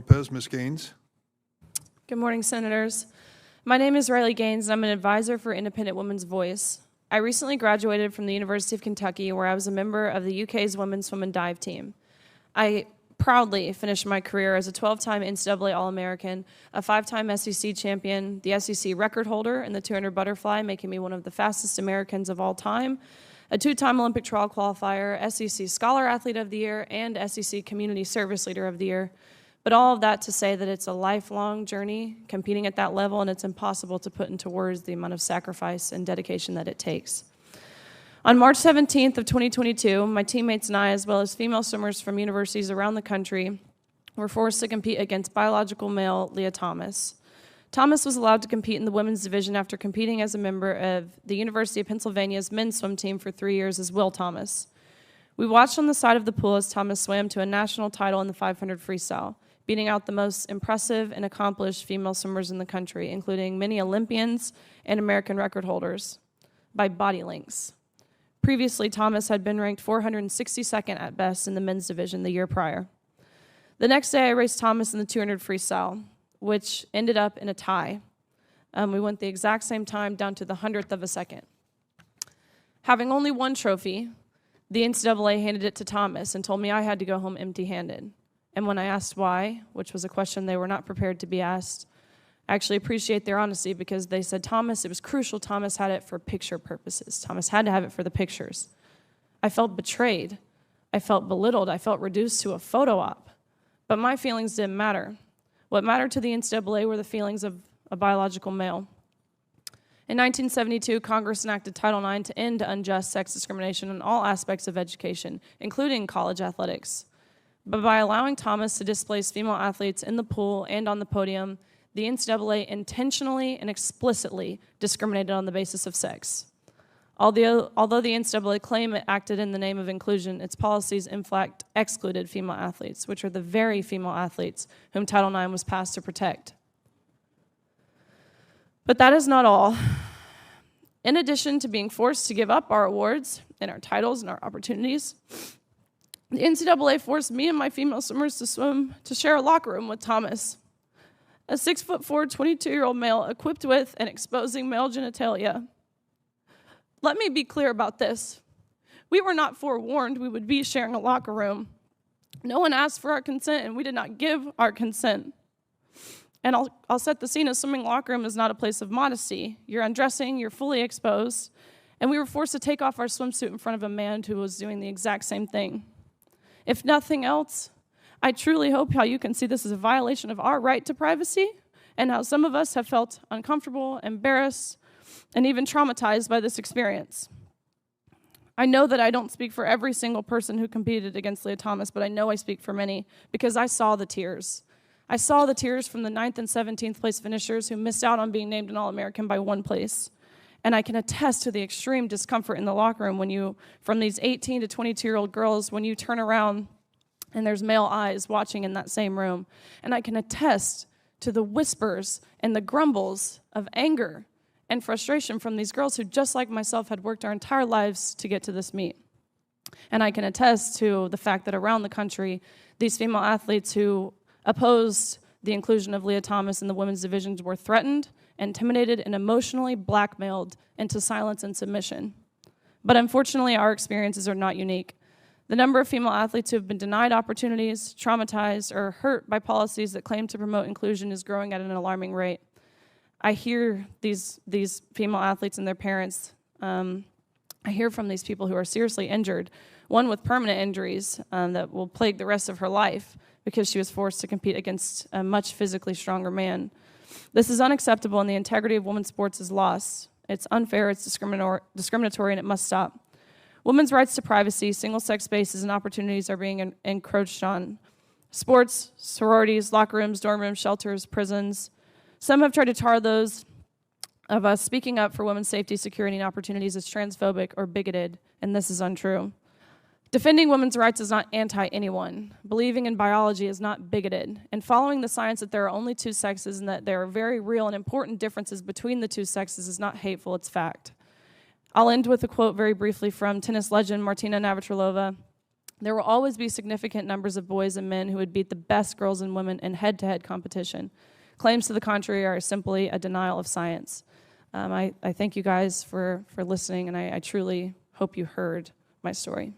Lopez. Ms. Gaines. Good morning, Senators. My name is Riley Gaines, and I'm an advisor for Independent Women's Voice. I recently graduated from the University of Kentucky, where I was a member of the UK's women's swim and dive team. I proudly finished my career as a 12-time NCAA All-American, a 5-time SEC champion, the SEC record holder in the 200 butterfly, making me one of the fastest Americans of all time, a 2-time Olympic trial qualifier, SEC Scholar Athlete of the Year, and SEC Community Service Leader of the Year. But all of that to say that it's a lifelong journey competing at that level, and it's impossible to put into words the amount of sacrifice and dedication that it takes. On March 17th of 2022, my teammates and I, as well as female swimmers from universities around the country, were forced to compete against biological male Lia Thomas. Thomas was allowed to compete in the women's division after competing as a member of the University of Pennsylvania's men's swim team for 3 years as Will Thomas. We watched on the side of the pool as Thomas swam to a national title in the 500 freestyle, beating out the most impressive and accomplished female swimmers in the country, including many Olympians and American record holders, by body lengths. Previously, Thomas had been ranked 462nd at best in the men's division the year prior. The next day, I raced Thomas in the 200 freestyle, which ended up in a tie. We went the exact same time down to the 100th of a second. Having only one trophy, the NCAA handed it to Thomas and told me I had to go home empty-handed. And when I asked why, which was a question they were not prepared to be asked, I actually appreciate their honesty because they said, Thomas, it was crucial. Thomas had it for picture purposes. Thomas had to have it for the pictures. I felt betrayed. I felt belittled. I felt reduced to a photo op. But my feelings didn't matter. What mattered to the NCAA were the feelings of a biological male. In 1972, Congress enacted Title IX to end unjust sex discrimination in all aspects of education, including college athletics. But by allowing Thomas to displace female athletes in the pool and on the podium, the NCAA intentionally and explicitly discriminated on the basis of sex. Although the NCAA claimed it acted in the name of inclusion, its policies in fact excluded female athletes, which are the very female athletes whom Title IX was passed to protect. But that is not all. In addition to being forced to give up our awards and our titles and our opportunities, the NCAA forced me and my female swimmers to share a locker room with Thomas, a 6'4", 22-year-old male equipped with and exposing male genitalia. Let me be clear about this. We were not forewarned we would be sharing a locker room. No one asked for our consent, and we did not give our consent. And I'll set the scene. A swimming locker room is not a place of modesty. You're undressing, you're fully exposed, and we were forced to take off our swimsuit in front of a man who was doing the exact same thing. If nothing else, I truly hope how you can see this as a violation of our right to privacy and how some of us have felt uncomfortable, embarrassed, and even traumatized by this experience. I know that I don't speak for every single person who competed against Lia Thomas, but I know I speak for many because I saw the tears. I saw the tears from the 9th and 17th place finishers who missed out on being named an All-American by 1 place. And I can attest to the extreme discomfort in the locker room when you, from these 18 to 22-year-old girls, when you turn around and there's male eyes watching in that same room. And I can attest to the whispers and the grumbles of anger and frustration from these girls who, just like myself, had worked our entire lives to get to this meet. And I can attest to the fact that around the country, these female athletes who opposed the inclusion of Lia Thomas in the women's divisions were threatened, intimidated, and emotionally blackmailed into silence and submission. But unfortunately, our experiences are not unique. The number of female athletes who have been denied opportunities, traumatized, or hurt by policies that claim to promote inclusion is growing at an alarming rate. I hear these female athletes and their parents. I hear from these people who are seriously injured, one with permanent injuries that will plague the rest of her life because she was forced to compete against a much physically stronger man. This is unacceptable, and the integrity of women's sports is lost. It's unfair, it's discriminatory, and it must stop. Women's rights to privacy, single-sex spaces, and opportunities are being encroached on. Sports, sororities, locker rooms, dorm rooms, shelters, prisons. Some have tried to tar those of us speaking up for women's safety, security, and opportunities as transphobic or bigoted, and this is untrue. Defending women's rights is not anti-anyone. Believing in biology is not bigoted. And following the science that there are only 2 sexes and that there are very real and important differences between the 2 sexes is not hateful, it's fact. I'll end with a quote very briefly from tennis legend Martina Navratilova. There will always be significant numbers of boys and men who would beat the best girls and women in head-to-head competition. Claims to the contrary are simply a denial of science. I thank you guys for listening, and I truly hope you heard my story.